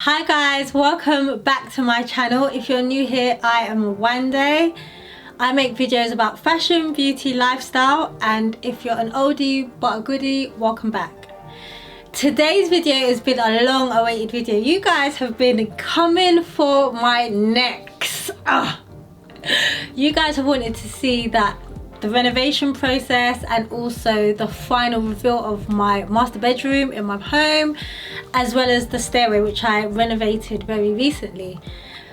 Hi guys, welcome back to my channel. If you're new here, I am Wande. I make videos about fashion, beauty, lifestyle, and if you're an oldie but a goodie, welcome back. Today's video has been a long awaited video. You guys have been coming for my necks. You guys have wanted to see that the renovation process and also the final reveal of my master bedroom in my home, as well as the stairway which I renovated very recently.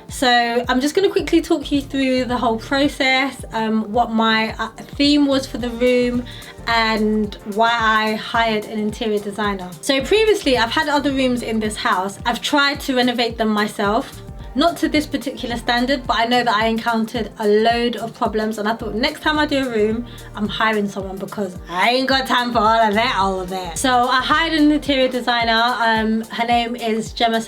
So I'm just going to quickly talk you through the whole process, what my theme was for the room and why I hired an interior designer. So previously I've had other rooms in this house. I've tried to renovate them myself. Not to this particular standard, but I know that I encountered a load of problems, and I thought next time I do a room, I'm hiring someone because I ain't got time for all of that. So I hired an interior designer. Her name is Gemma.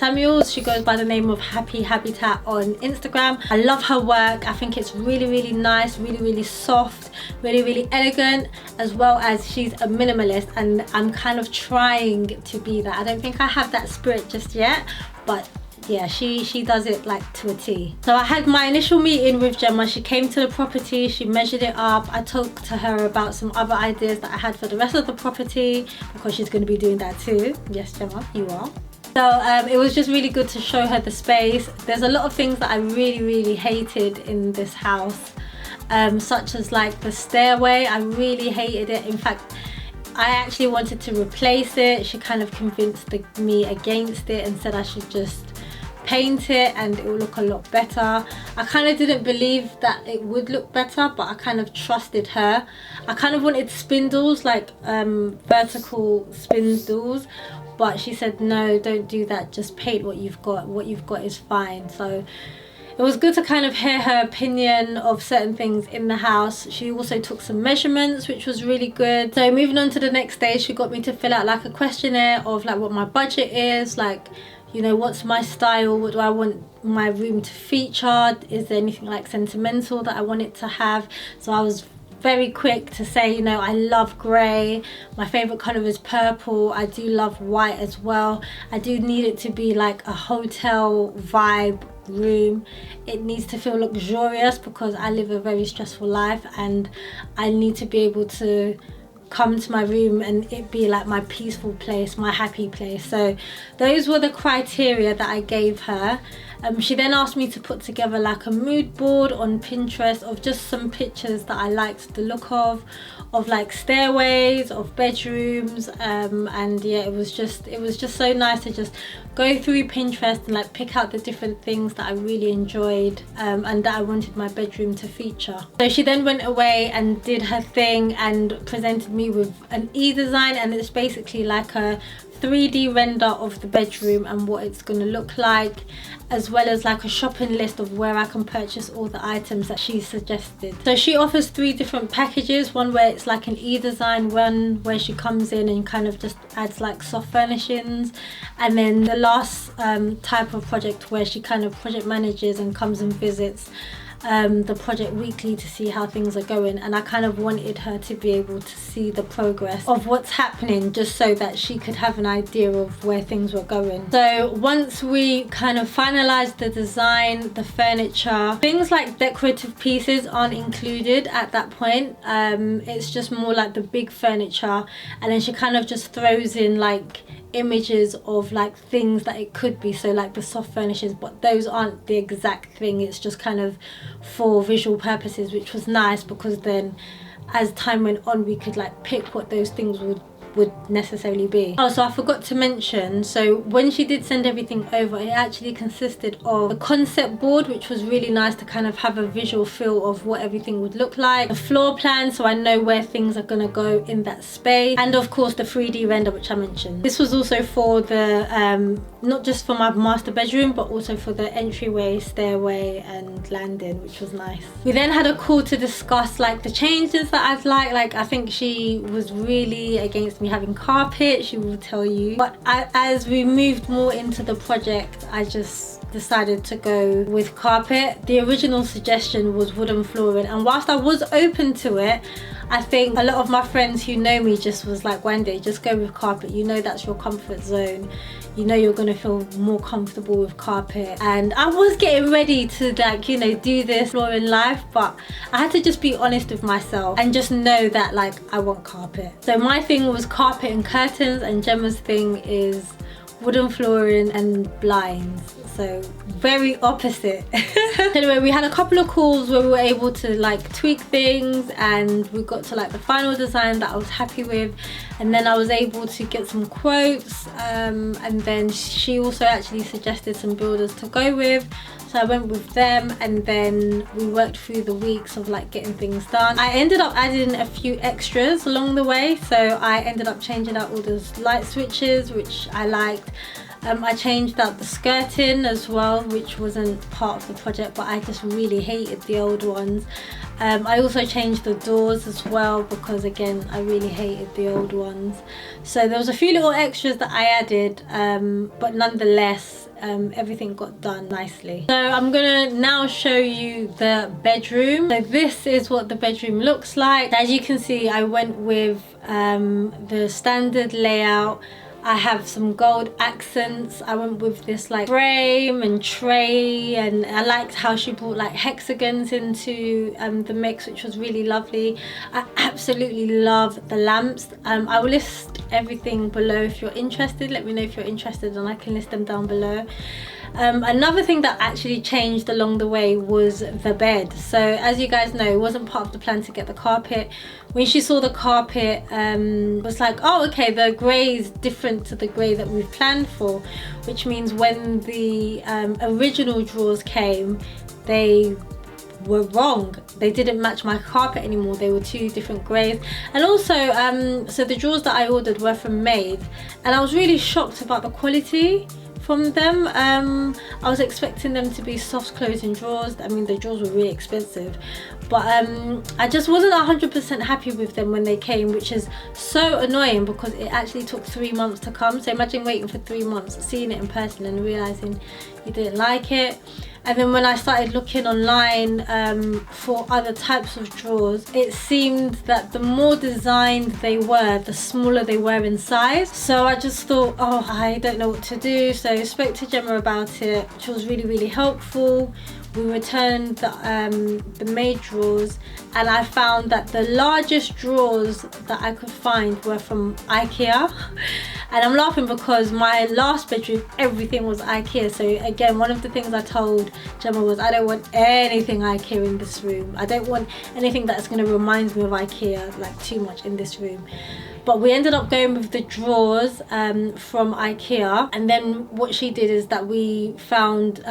She goes by the name of Happi Habitat on Instagram. I love her work. I think it's really nice, really soft, really elegant, as well as she's a minimalist, and I'm kind of trying to be that. I don't think I have that spirit just yet, but yeah, she does it like to a T. So I had my initial meeting with Gemma. She came to the property, she measured it up. I talked to her about some other ideas that I had for the rest of the property, because she's going to be doing that too. Yes, Gemma, you are. So it was just really good to show her the space. There's a lot of things that I really hated in this house, such as like the stairway. I really hated it. In fact, I actually wanted to replace it. She kind of convinced me against it and said I should just paint it and it will look a lot better. I kind of didn't believe that it would look better, but I kind of trusted her. I kind of wanted spindles, like vertical spindles, but she said no, don't do that, just paint what you've got. What you've got is fine. So it was good to kind of hear her opinion of certain things in the house. She also took some measurements, which was really good. So moving on to the next stage, she got me to fill out like a questionnaire of like what my budget is, like, you know, what's my style, what do I want my room to feature, is there anything like sentimental that I want it to have. So I was very quick to say, you know, I love grey, my favorite color is purple, I do love white as well. I do need it to be like a hotel vibe room. It needs to feel luxurious because I live a very stressful life and I need to be able to come to my room and it be like my peaceful place, my happy place. So those were the criteria that I gave her. She then asked me to put together like a mood board on Pinterest of just some pictures that I liked the look of like stairways, of bedrooms, and yeah, it was just so nice to just go through Pinterest and like pick out the different things that I really enjoyed and that I wanted my bedroom to feature. So she then went away and did her thing and presented me with an e-design, and it's basically like a 3D render of the bedroom and what it's going to look like, as well as like a shopping list of where I can purchase all the items that she suggested. So she offers 3 different packages, one where it's like an e-design, one where she comes in and kind of just adds like soft furnishings, and then the last type of project where she kind of project manages and comes and visits the project weekly to see how things are going. And I kind of wanted her to be able to see the progress of what's happening, just so that she could have an idea of where things were going. So once we kind of finalized the design, the furniture, things like decorative pieces aren't included at that point. It's just more like the big furniture, and then she kind of just throws in like images of like things that it could be, so like the soft furnishings, but those aren't the exact thing. It's just kind of for visual purposes, which was nice because then as time went on we could like pick what those things would necessarily be. Oh, so I forgot to mention, so when she did send everything over, it actually consisted of a concept board, which was really nice to kind of have a visual feel of what everything would look like, a floor plan so I know where things are going to go in that space, and of course the 3D render which I mentioned. This was also for the not just for my master bedroom, but also for the entryway, stairway and landing, which was nice. We then had a call to discuss like the changes that I'd like I think she was really against me having carpet, she will tell you, but as we moved more into the project, I just decided to go with carpet. The original suggestion was wooden flooring, and whilst I was open to it, I think a lot of my friends who know me just was like, Wande, just go with carpet, you know that's your comfort zone, you know you're gonna feel more comfortable with carpet. And I was getting ready to, like, you know, do this flooring life, but I had to just be honest with myself and just know that, like, I want carpet. So my thing was carpet and curtains, and Gemma's thing is wooden flooring and blinds. So very opposite. Anyway, we had a couple of calls where we were able to like tweak things, and we got to like the final design that I was happy with, and then I was able to get some quotes, and then she also actually suggested some builders to go with, so I went with them, and then we worked through the weeks of like getting things done. I ended up adding a few extras along the way, so I ended up changing out all those light switches, which I liked. I changed out the skirting as well, which wasn't part of the project, but I just really hated the old ones. I also changed the doors as well, because again, I really hated the old ones. So there was a few little extras that I added, but nonetheless, everything got done nicely. So I'm gonna now show you the bedroom. So this is what the bedroom looks like. As you can see, I went with the standard layout. I have some gold accents. I went with this like frame and tray, and I liked how she brought like hexagons into the mix, which was really lovely. I absolutely love the lamps. I will list everything below if you're interested. Let me know if you're interested and I can list them down below. Another thing that actually changed along the way was the bed. So as you guys know, it wasn't part of the plan to get the carpet. When she saw the carpet, was like, oh okay, the grey is different to the grey that we've planned for, which means when the original drawers came, they were wrong. They didn't match my carpet anymore. They were two different greys. And also so the drawers that I ordered were from Made, and I was really shocked about the quality from them. I was expecting them to be soft closing drawers. I mean, the drawers were really expensive, but I just wasn't 100% happy with them when they came, which is so annoying because it actually took 3 months to come. So imagine waiting for 3 months, seeing it in person and realizing you didn't like it. And then when I started looking online for other types of drawers, it seemed that the more designed they were, the smaller they were in size. So I just thought, oh, I don't know what to do. So I spoke to Gemma about it. She was really, really helpful. We returned the Made drawers, and I found that the largest drawers that I could find were from IKEA. And I'm laughing because my last bedroom, everything was IKEA. So again, one of the things I told Gemma was, I don't want anything IKEA in this room. I don't want anything that's going to remind me of IKEA like too much in this room. But we ended up going with the drawers from IKEA, and then what she did is that we found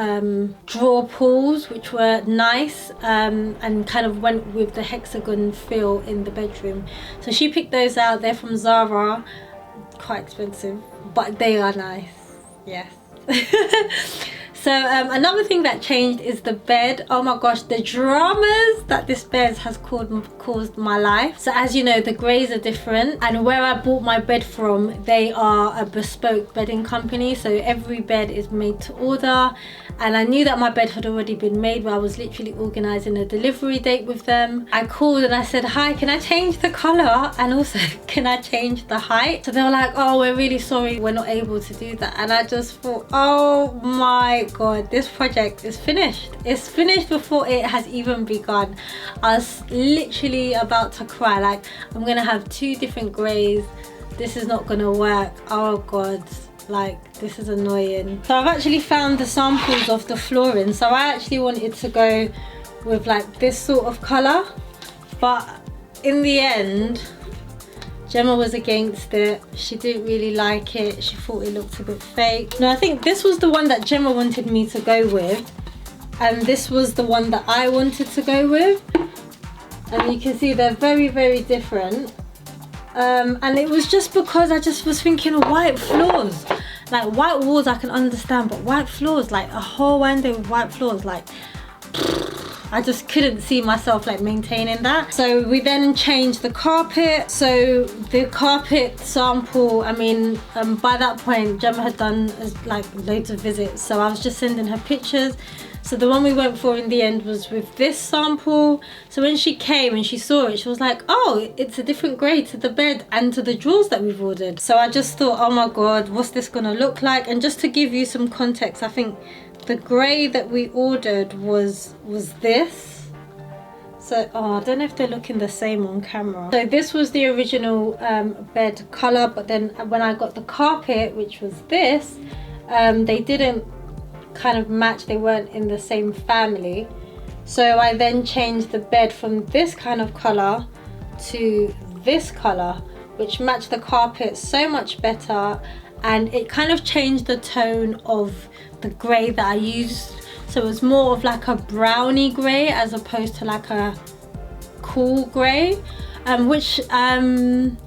drawer pulls which were nice, and kind of went with the hexagon feel in the bedroom. So she picked those out. They're from Zara, quite expensive, but they are nice, yes. So another thing that changed is the bed. Oh my gosh, the dramas that this bed has caused my life. So as you know, the greys are different, and where I bought my bed from, they are a bespoke bedding company, so every bed is made to order. And I knew that my bed had already been made, but I was literally organising a delivery date with them. I called and I said, hi, can I change the colour, and also can I change the height? So they were like, oh, we're really sorry, we're not able to do that. And I just thought, oh my god, this project is finished. It's finished before it has even begun. I was literally about to cry, like, I'm gonna have 2 different greys. This is not gonna work. Oh god, like, this is annoying. So I've actually found the samples of the flooring. So I actually wanted to go with like this sort of colour, but in the end Gemma was against it. She didn't really like it. She thought it looked a bit fake. No, I think this was the one that Gemma wanted me to go with, and this was the one that I wanted to go with. And you can see they're very, very different. And it was just because I just was thinking of white floors. Like, white walls I can understand, but white floors, like a whole window with white floors, like, I just couldn't see myself like maintaining that. So we then changed the carpet. So the carpet sample, I mean, by that point Gemma had done like loads of visits, so I was just sending her pictures. So the one we went for in the end was with this sample. So when she came and she saw it, she was like, oh, it's a different grey to the bed and to the drawers that we've ordered. So I just thought, oh my god, what's this gonna look like? And just to give you some context, I think the grey that we ordered was this. So, oh, I don't know if they're looking the same on camera. So this was the original bed colour, but then when I got the carpet, which was this, they didn't kind of match, they weren't in the same family. So I then changed the bed from this kind of colour to this colour, which matched the carpet so much better, and it kind of changed the tone of the grey that I used. So it was more of like a browny grey as opposed to like a cool grey, which I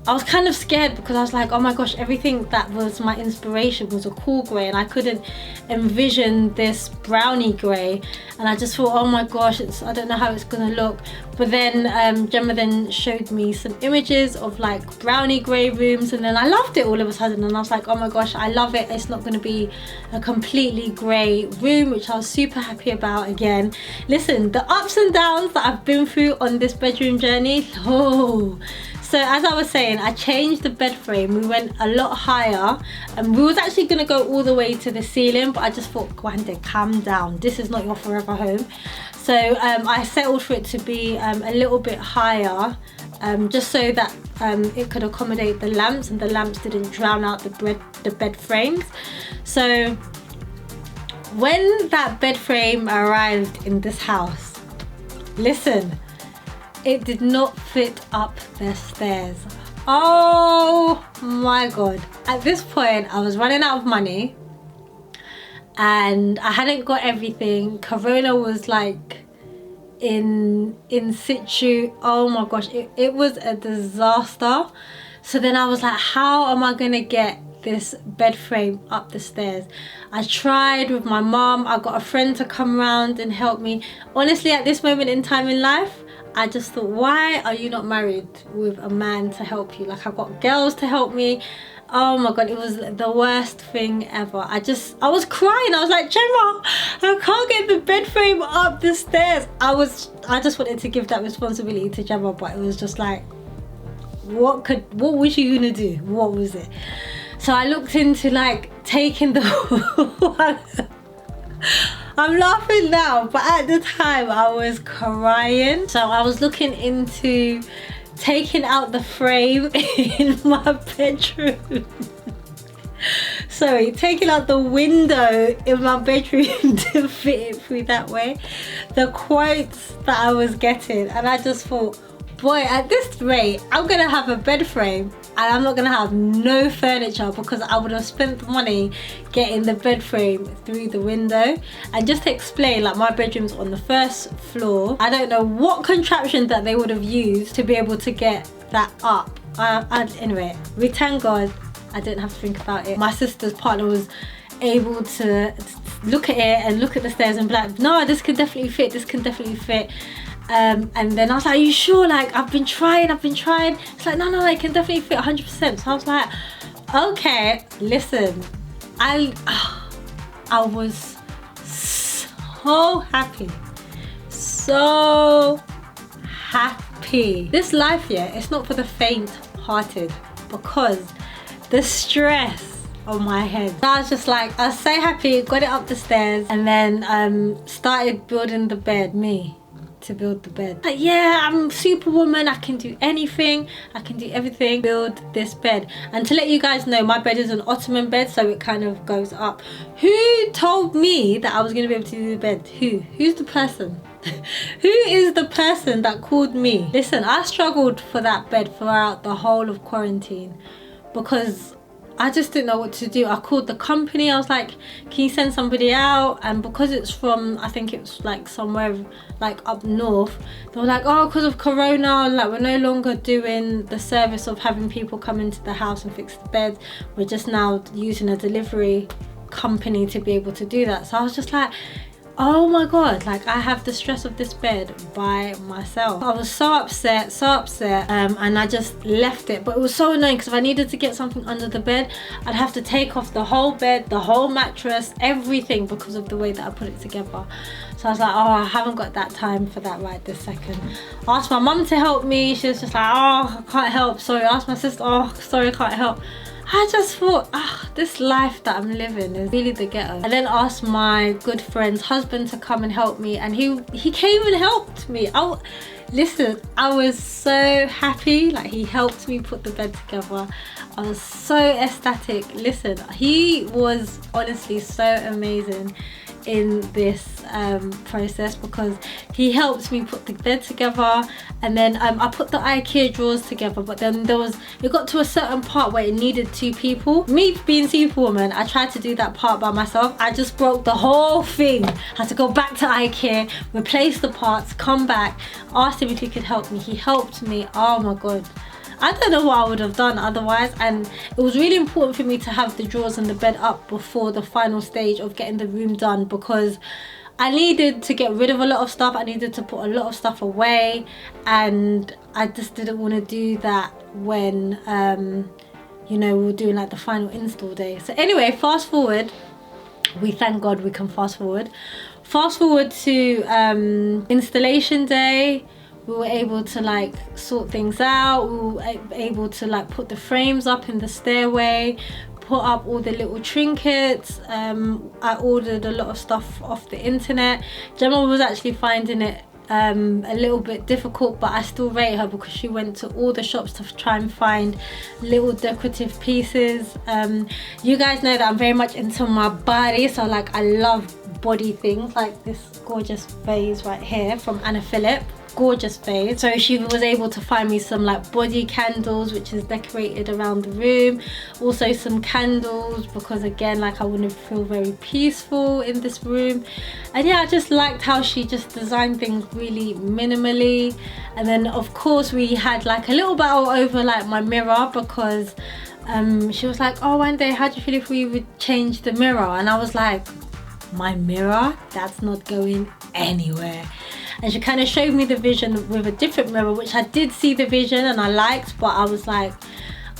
was kind of scared because I was like, oh my gosh, everything that was my inspiration was a cool grey and I couldn't envision this browny grey, and I just thought, oh my gosh, I don't know how it's gonna look. But then Gemma then showed me some images of like browny grey rooms, and then I loved it all of a sudden, and I was like, oh my gosh, I love it. It's not going to be a completely grey room, which I was super happy about. Again, listen, the ups and downs that I've been through on this bedroom journey, oh. So as I was saying, I changed the bed frame. We went a lot higher, and we was actually going to go all the way to the ceiling, but I just thought, Gwande, calm down, this is not your forever home. So I settled for it to be a little bit higher, just so that it could accommodate the lamps, and the lamps didn't drown out the bed frames. So when that bed frame arrived in this house, listen, it did not fit up the stairs. Oh my god. At this point, I was running out of money and I hadn't got everything. Corona was like in situ. Oh my gosh, it was a disaster. So then I was like, how am I gonna get this bed frame up the stairs? I tried with my mom. I got a friend to come around and help me. Honestly, at this moment in time in life, I just thought, why are you not married with a man to help you? Like, I've got girls to help me. Oh my god, it was the worst thing ever. I was crying. I was like, Gemma, I can't get the bed frame up the stairs. I just wanted to give that responsibility to Gemma, but it was just like, what was you gonna do? What was it? So I looked into like taking the I'm laughing now, but at the time I was crying. So I was looking into taking out the frame in my bedroom. Sorry, taking out the window in my bedroom to fit it through that way. The quotes that I was getting, and I just thought, boy, at this rate, I'm gonna have a bed frame and I'm not gonna have no furniture, because I would have spent the money getting the bed frame through the window. And just to explain, like, my bedroom's on the first floor. I don't know what contraption that they would have used to be able to get that up. Anyway, we thank God I didn't have to think about it. My sister's partner was able to look at it and look at the stairs and be like, no, this can definitely fit, this can definitely fit. And then I was like, are you sure? Like, I've been trying. It's like, no, it can definitely fit 100%. So I was like, okay, listen, I was so happy. This life, yeah, it's not for the faint-hearted, because the stress on my head. I was just like, I was so happy, got it up the stairs, and then started building the bed, to build the bed. Like, yeah, I'm Superwoman, I can do anything, I can do everything, build this bed. And to let you guys know, my bed is an ottoman bed, so it kind of goes up. Who told me that I was going to be able to do the bed? Who's the person? Who is the person that called me? Listen, I struggled for that bed throughout the whole of quarantine, because I just didn't know what to do. I called the company. I was like, can you send somebody out? And because it's from, I think it's like somewhere like up north, they were like, oh, because of Corona, like, we're no longer doing the service of having people come into the house and fix the bed. We're just now using a delivery company to be able to do that. So I was just like, oh my god, like I have the stress of this bed by myself. I was so upset, and I just left it. But it was so annoying because if I needed to get something under the bed, I'd have to take off the whole bed, the whole mattress, everything, because of the way that I put it together. So I was like, oh, I haven't got that time for that right this second. I asked my mum to help me. She was just like, oh, I can't help, sorry. I asked my sister, oh, sorry, I can't help. I just thought, this life that I'm living is really the ghetto. I then asked my good friend's husband to come and help me, and he came and helped me. Listen, I was so happy. Like, he helped me put the bed together. I was so ecstatic. Listen, he was honestly so amazing in this process, because he helped me put the bed together, and then I put the IKEA drawers together. But then it got to a certain part where it needed 2 people. Me being Superwoman, I tried to do that part by myself. I just broke the whole thing. I had to go back to IKEA, replace the parts, come back, asked him if he could help me. He helped me. Oh my god, I don't know what I would have done otherwise. And it was really important for me to have the drawers and the bed up before the final stage of getting the room done, because I needed to get rid of a lot of stuff. I needed to put a lot of stuff away, and I just didn't want to do that when you know, we were doing like the final install day. So anyway, fast forward, we thank God we can fast forward to installation day. We were able to like sort things out. We were able to like put the frames up in the stairway, put up all the little trinkets. I ordered a lot of stuff off the internet. Gemma was actually finding it a little bit difficult, but I still rate her because she went to all the shops to try and find little decorative pieces. You guys know that I'm very much into my body, so like I love body things, like this gorgeous vase right here from Anna Phillip. Gorgeous vase. So she was able to find me some like body candles, which is decorated around the room. Also some candles, because again, like I want to feel very peaceful in this room. And yeah, I just liked how she just designed things really minimally. And then of course we had like a little battle over like my mirror, because she was like, oh, one day, how do you feel if we would change the mirror? And I was like, my mirror? That's not going anywhere. And she kind of showed me the vision with a different mirror, which I did see the vision and I liked, but I was like,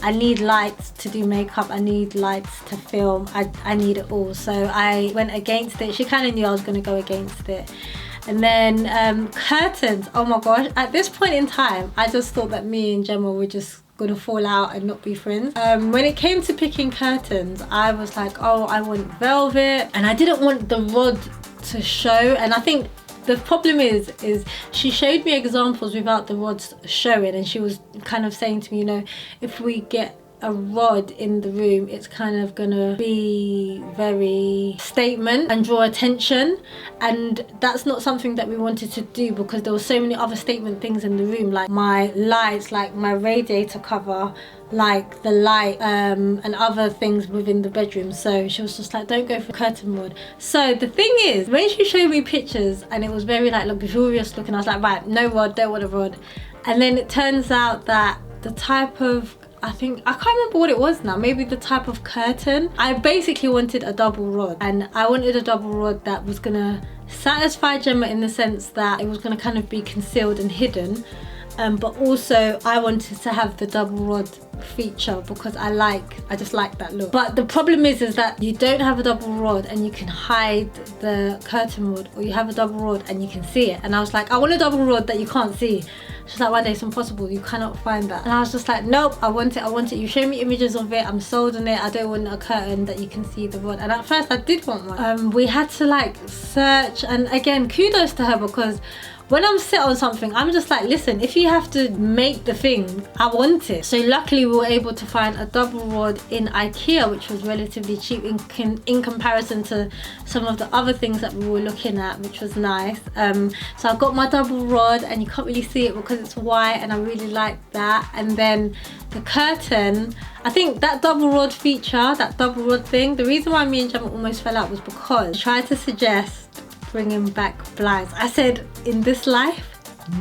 I need lights to do makeup, I need lights to film, I need it all. So I went against it. She kind of knew I was going to go against it. And then curtains, oh my gosh, at this point in time I just thought that me and Gemma were just gonna fall out and not be friends. When it came to picking curtains, I was like, oh, I want velvet, and I didn't want the rod to show. And I think the problem is she showed me examples without the rods showing, and she was kind of saying to me, you know, if we get a rod in the room, it's kind of gonna be very statement and draw attention, and that's not something that we wanted to do, because there were so many other statement things in the room, like my lights, like my radiator cover, like the light, and other things within the bedroom. So she was just like, don't go for curtain rod. So the thing is, when she showed me pictures and it was very like luxurious looking, I was like, right, no rod, don't want a rod. And then it turns out that the type of, I can't remember what it was now, maybe the type of curtain, I basically wanted a double rod, and I wanted a double rod that was gonna satisfy Gemma in the sense that it was gonna kind of be concealed and hidden, but also I wanted to have the double rod feature because I just like that look. But the problem is that you don't have a double rod and you can hide the curtain rod, or you have a double rod and you can see it. And I was like, I want a double rod that you can't see. She's like, one day it's impossible, you cannot find that. And I was just like, nope, I want it. You show me images of it, I'm sold on it. I don't want a curtain that you can see the rod. And at first I did want one. We had to like search, and again, kudos to her, because when I'm set on something, I'm just like, listen, if you have to make the thing, I want it. So luckily we were able to find a double rod in IKEA, which was relatively cheap in comparison to some of the other things that we were looking at, which was nice. So I got my double rod, and you can't really see it because it's white, and I really like that. And then the curtain, I think that double rod feature, that double rod thing, the reason why me and Gemma almost fell out was because I tried to suggest bringing back blinds. I said, in this life,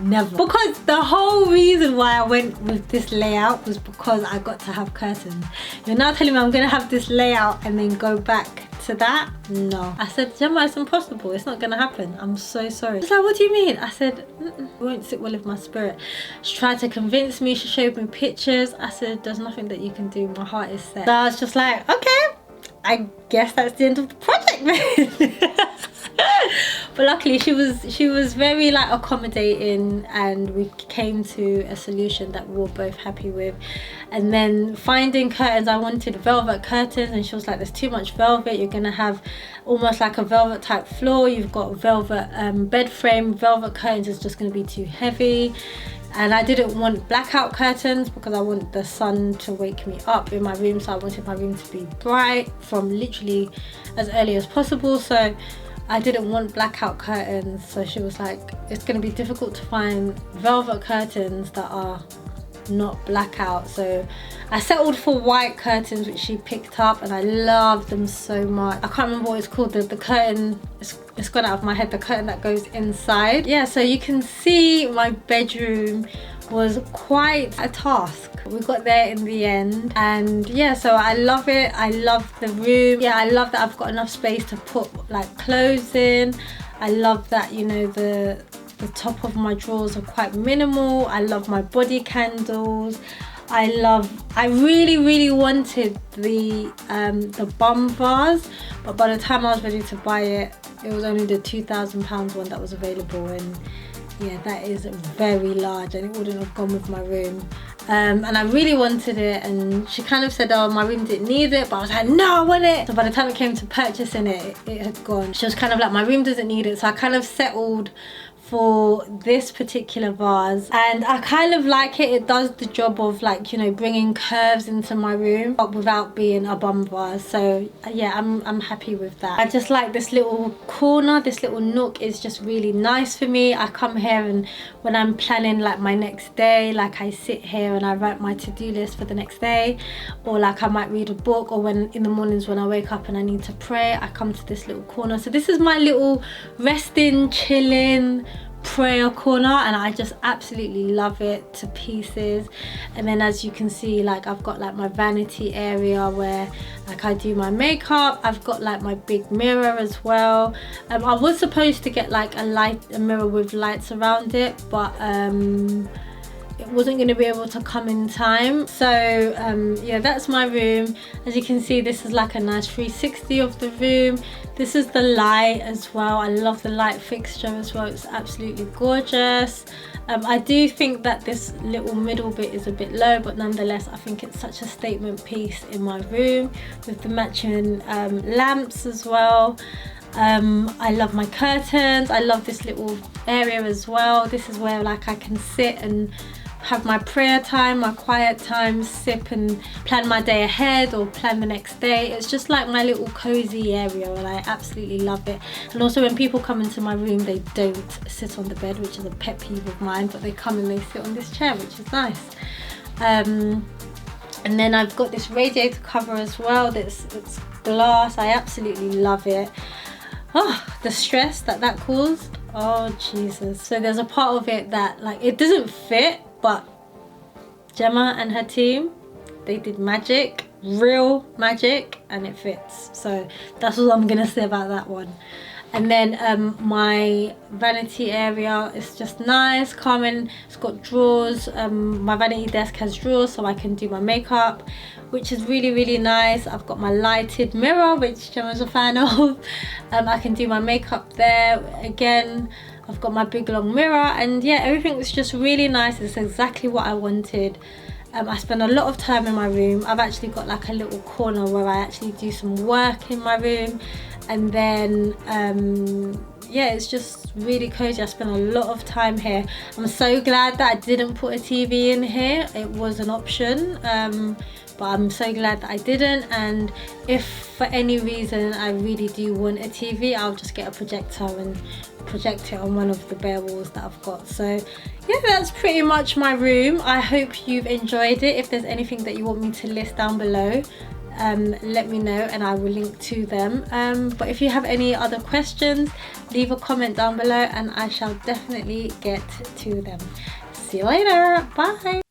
never. Because the whole reason why I went with this layout was because I got to have curtains. You're now telling me I'm gonna have this layout and then go back to that? No. I said, Gemma, it's impossible. It's not gonna happen. I'm so sorry. She's like, what do you mean? I said, it won't sit well with my spirit. She tried to convince me. She showed me pictures. I said, there's nothing that you can do. My heart is set. So I was just like, okay, I guess that's the end of the project, man. But luckily she was very like accommodating, and we came to a solution that we were both happy with. And then finding curtains, I wanted velvet curtains, and she was like, there's too much velvet, you're gonna have almost like a velvet type floor, you've got velvet bed frame, velvet curtains is just gonna be too heavy. And I didn't want blackout curtains because I want the sun to wake me up in my room, so I wanted my room to be bright from literally as early as possible. So I didn't want blackout curtains, so she was like, it's going to be difficult to find velvet curtains that are not blackout. So I settled for white curtains, which she picked up, and I love them so much. I can't remember what it's called, the curtain, it's gone out of my head, the curtain that goes inside. Yeah, so you can see my bedroom was quite a task. We got there in the end, and yeah, so I love it. I love the room. Yeah, I love that I've got enough space to put like clothes in. I love that, you know, the top of my drawers are quite minimal. I love my body candles. I really wanted the bum vase, but by the time I was ready to buy it, it was only the £2,000 one that was available, and yeah, that is very large and it wouldn't have gone with my room. And I really wanted it, and she kind of said, oh, my room didn't need it, but I was like, no, I want it. So by the time it came to purchasing it, it had gone. She was kind of like, my room doesn't need it. So I kind of settled for this particular vase, and I kind of like it. It does the job of like, you know, bringing curves into my room but without being a bum vase. So yeah, I'm happy with that. I just like this little corner, this little nook is just really nice for me. I come here, and when I'm planning like my next day, like I sit here and I write my to-do list for the next day, or like I might read a book, or when in the mornings when I wake up and I need to pray, I come to this little corner. So this is my little resting, chilling prayer corner, and I just absolutely love it to pieces. And then as you can see, like I've got like my vanity area where like I do my makeup. I've got like my big mirror as well. I was supposed to get like a mirror with lights around it, but it wasn't going to be able to come in time. So yeah, that's my room. As you can see, this is like a nice 360 of the room. This is the light as well. I love the light fixture as well. It's absolutely gorgeous. I do think that this little middle bit is a bit low, but nonetheless I think it's such a statement piece in my room with the matching lamps as well. I love my curtains. I love this little area as well. This is where like I can sit and have my prayer time, my quiet time, sip and plan my day ahead or plan the next day. It's just like my little cozy area, and I absolutely love it. And also when people come into my room, they don't sit on the bed, which is a pet peeve of mine, but they come and they sit on this chair, which is nice. And then I've got this radiator cover as well. It's glass. I absolutely love it. Oh, the stress that caused, oh Jesus. So there's a part of it that like it doesn't fit, but Gemma and her team, they did magic, real magic, and it fits. So that's what I'm gonna say about that one. And then my vanity area is just nice, calming. It's got drawers. My vanity desk has drawers so I can do my makeup, which is really nice. I've got my lighted mirror, which Gemma's a fan of. I can do my makeup there. Again, I've got my big long mirror, and yeah, everything's just really nice. It's exactly what I wanted. I spend a lot of time in my room. I've actually got like a little corner where I actually do some work in my room, and then yeah, it's just really cozy. I spend a lot of time here. I'm so glad that I didn't put a TV in here. It was an option, but I'm so glad that I didn't. And if for any reason I really do want a TV, I'll just get a projector and project it on one of the bare walls that I've got. So yeah, that's pretty much my room. I hope you've enjoyed it. If there's anything that you want me to list down below, let me know and I will link to them. But if you have any other questions, leave a comment down below and I shall definitely get to them. See you later. Bye.